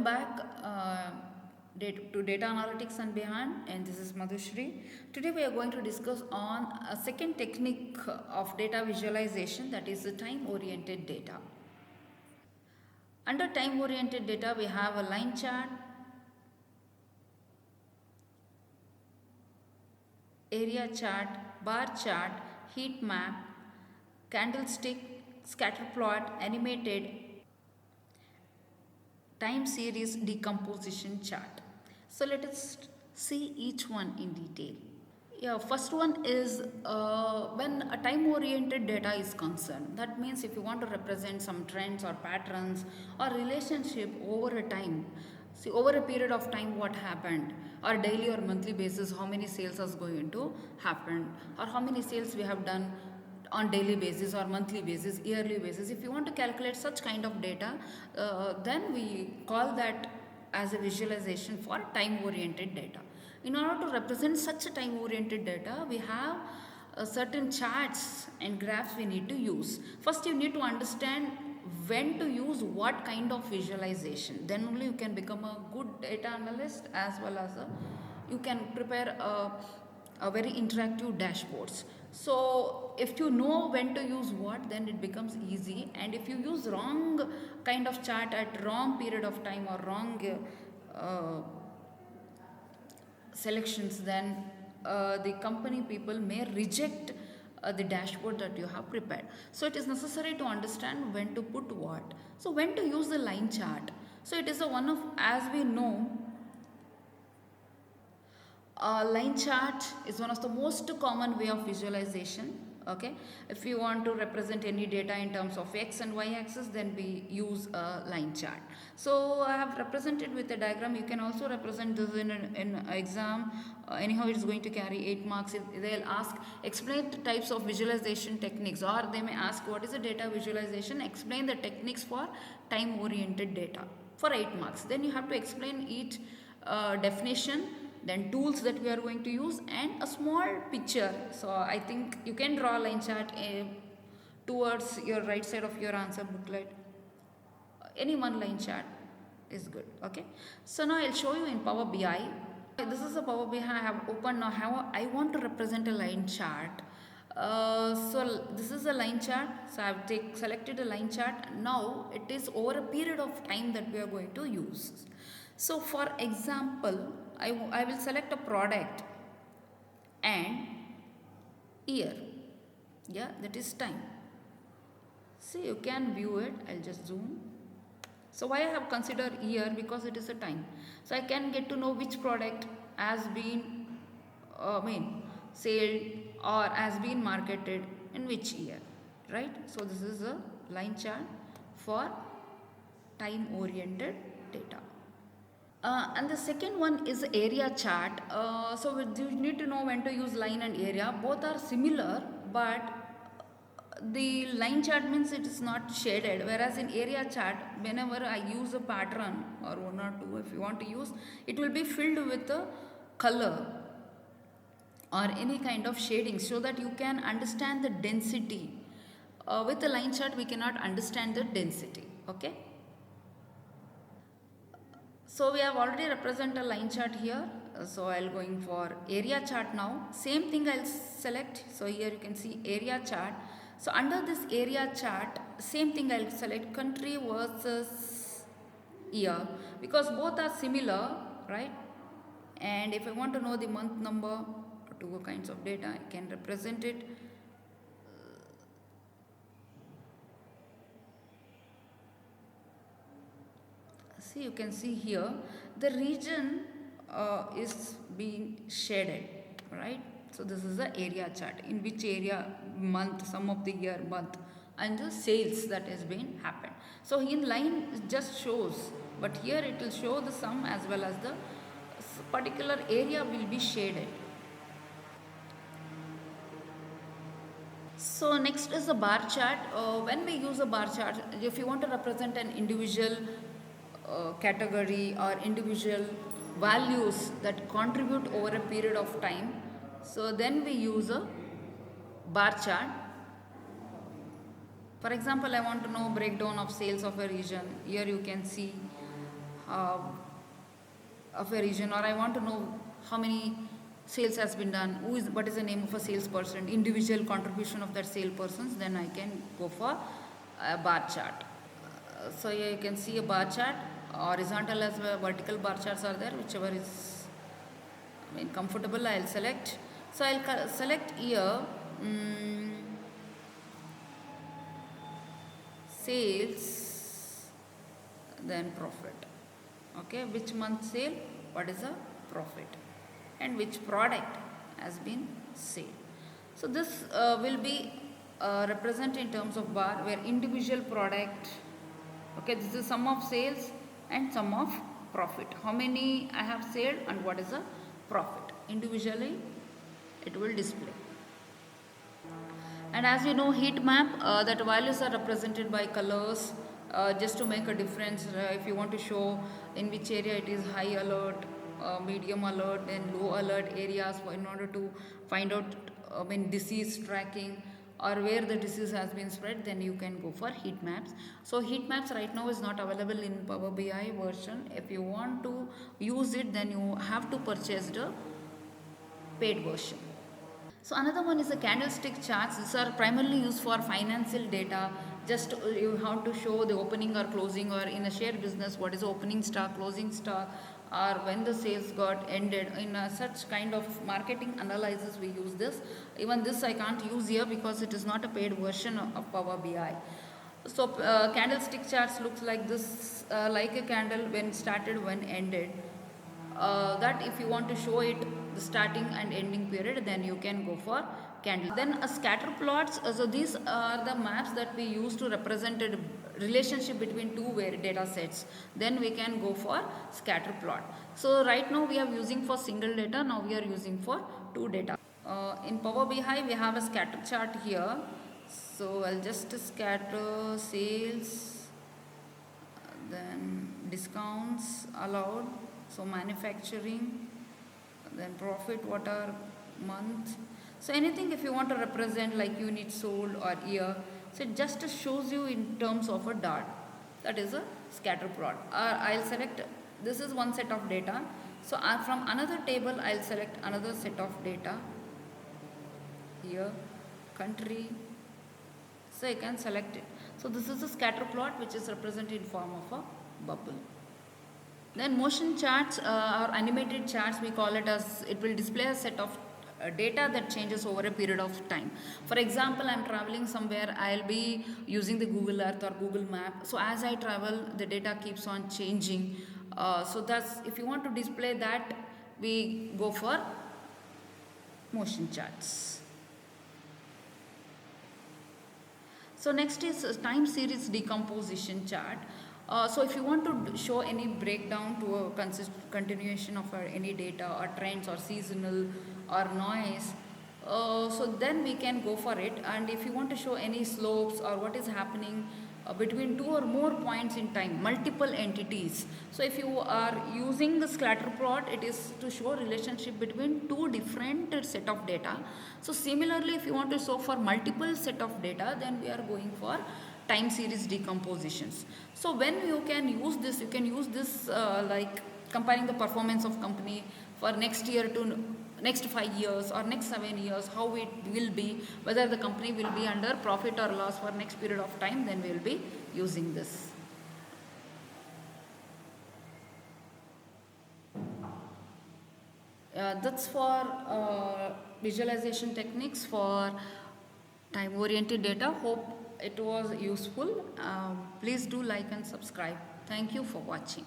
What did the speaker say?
Welcome back to Data Analytics and Beyond, and this is Madhushri. Today we are going to discuss on a second technique of data visualization, that is the time-oriented data. Under time-oriented data, we have a line chart, area chart, bar chart, heat map, candlestick, scatter plot, animated, time series decomposition chart. So let us see each one in detail. Yeah, first one is when a time oriented data is concerned. That means if you want to represent some trends or patterns or relationship over a time, see over a period of time what happened, or daily or monthly basis how many sales is going to happen, or how many sales we have done on daily basis or monthly basis, yearly basis. If you want to calculate such kind of data, then we call that as a visualization for time oriented data. In order to represent such a time oriented data, we have certain charts and graphs we need to use. First you need to understand when to use what kind of visualization, then only you can become a good data analyst, as well as you can prepare a very interactive dashboards. So if you know when to use what, then it becomes easy. And if you use wrong kind of chart at wrong period of time or wrong selections, then the company people may reject the dashboard that you have prepared. So it is necessary to understand when to put what. So when to use the line chart. So it is a one of, as we know, line chart is one of the most common way of visualization. Okay, if you want to represent any data in terms of x and y axis, then we use a line chart. So I have represented with a diagram. You can also represent this in an exam. Anyhow, it is going to carry 8 marks. They'll ask explain the types of visualization techniques, or they may ask what is a data visualization, explain the techniques for time oriented data for 8 marks. Then you have to explain each definition, then tools that we are going to use, and a small picture. So I think you can draw a line chart towards your right side of your answer booklet. Any one line chart is good. Okay, so now I'll show you in Power BI. This is a Power BI I have opened now. How I want to represent a line chart. So this is a line chart. So I have selected a line chart. Now it is over a period of time that we are going to use. So for example, I will select a product and year. Yeah, that is time. See, you can view it. I'll just zoom. So why I have considered year? Because it is a time. So I can get to know which product has been sold or has been marketed in which year, right? So this is a line chart for time oriented data. And the second one is area chart. So you need to know when to use line and area. Both are similar, but the line chart means it is not shaded, whereas in area chart, whenever I use a pattern or one or two, if you want to use, it will be filled with a color or any kind of shading, so that you can understand the density. With the line chart, we cannot understand the density. Okay. So we have already represented a line chart here. So I'll going for area chart now. Same thing I'll select. So here you can see area chart. So under this area chart, same thing I'll select country versus year, because both are similar, right? And if I want to know the month number, two kinds of data, I can represent it. See, you can see here the region is being shaded, right? So this is the area chart, in which area, month, sum of the year, month, and the sales that has been happened. So in line it just shows, but here it will show the sum as well as the particular area will be shaded. So next is a bar chart. When we use a bar chart, if you want to represent an individual category or individual values that contribute over a period of time, so then we use a bar chart. For example, I want to know breakdown of sales of a region. Here you can see uh, of a region, or I want to know how many sales has been done, what is the name of a salesperson, individual contribution of that salespersons, then I can go for a bar chart. So here you can see a bar chart, horizontal as well, vertical bar charts are there, whichever is comfortable I'll select. So I'll select here sales, then profit. Okay, which month sale, what is the profit, and which product has been sold. So this will be represented in terms of bar, where individual product, okay, this is sum of sales and sum of profit, how many I have sold and what is the profit, individually it will display. And as you know, heat map, that values are represented by colors, just to make a difference. If you want to show in which area it is high alert, medium alert, and low alert areas, in order to find out disease tracking, or where the disease has been spread, then you can go for heat maps. So heat maps right now is not available in Power BI version. If you want to use it, then you have to purchase the paid version. So another one is the candlestick charts. These are primarily used for financial data. Just you have to show the opening or closing, or in a share business what is the opening stock, closing stock, or when the sales got ended. In such kind of marketing analysis we use this. Even this I can't use here because it is not a paid version of Power BI. So candlestick charts looks like this, like a candle when started, when ended. That if you want to show it the starting and ending period, then you can go for candle. Then scatter plots, so these are the maps that we use to represent a relationship between two data sets. Then we can go for scatter plot. So right now we are using for single data, now we are using for two data. In Power BI we have a scatter chart here. So I'll just scatter sales, then discounts allowed, so manufacturing, then profit, what are month. So anything if you want to represent like units sold or year, so it just shows you in terms of a dot. That is a scatter plot. I'll select, this is one set of data. So from another table I'll select another set of data. Here, country. So I can select it. So this is a scatter plot which is represented in form of a bubble. Then motion charts or animated charts, we call it as, it will display a set of data that changes over a period of time. For example, I am traveling somewhere, I will be using the Google Earth or Google Map. So as I travel, the data keeps on changing. So that's, if you want to display that, we go for motion charts. So next is time series decomposition chart. So if you want to show any breakdown to a continuation of any data or trends or seasonal or noise, so then we can go for it. And if you want to show any slopes or what is happening between two or more points in time, multiple entities. So if you are using the scatter plot, it is to show relationship between two different set of data. So similarly, if you want to show for multiple set of data, then we are going for time series decompositions. So when you can use this, you can use this like comparing the performance of company for next year to next 5 years or next 7 years, how it will be, whether the company will be under profit or loss for next period of time, then we will be using this. That's for visualization techniques for time oriented data. Hope it was useful. Please do like and subscribe. Thank you for watching.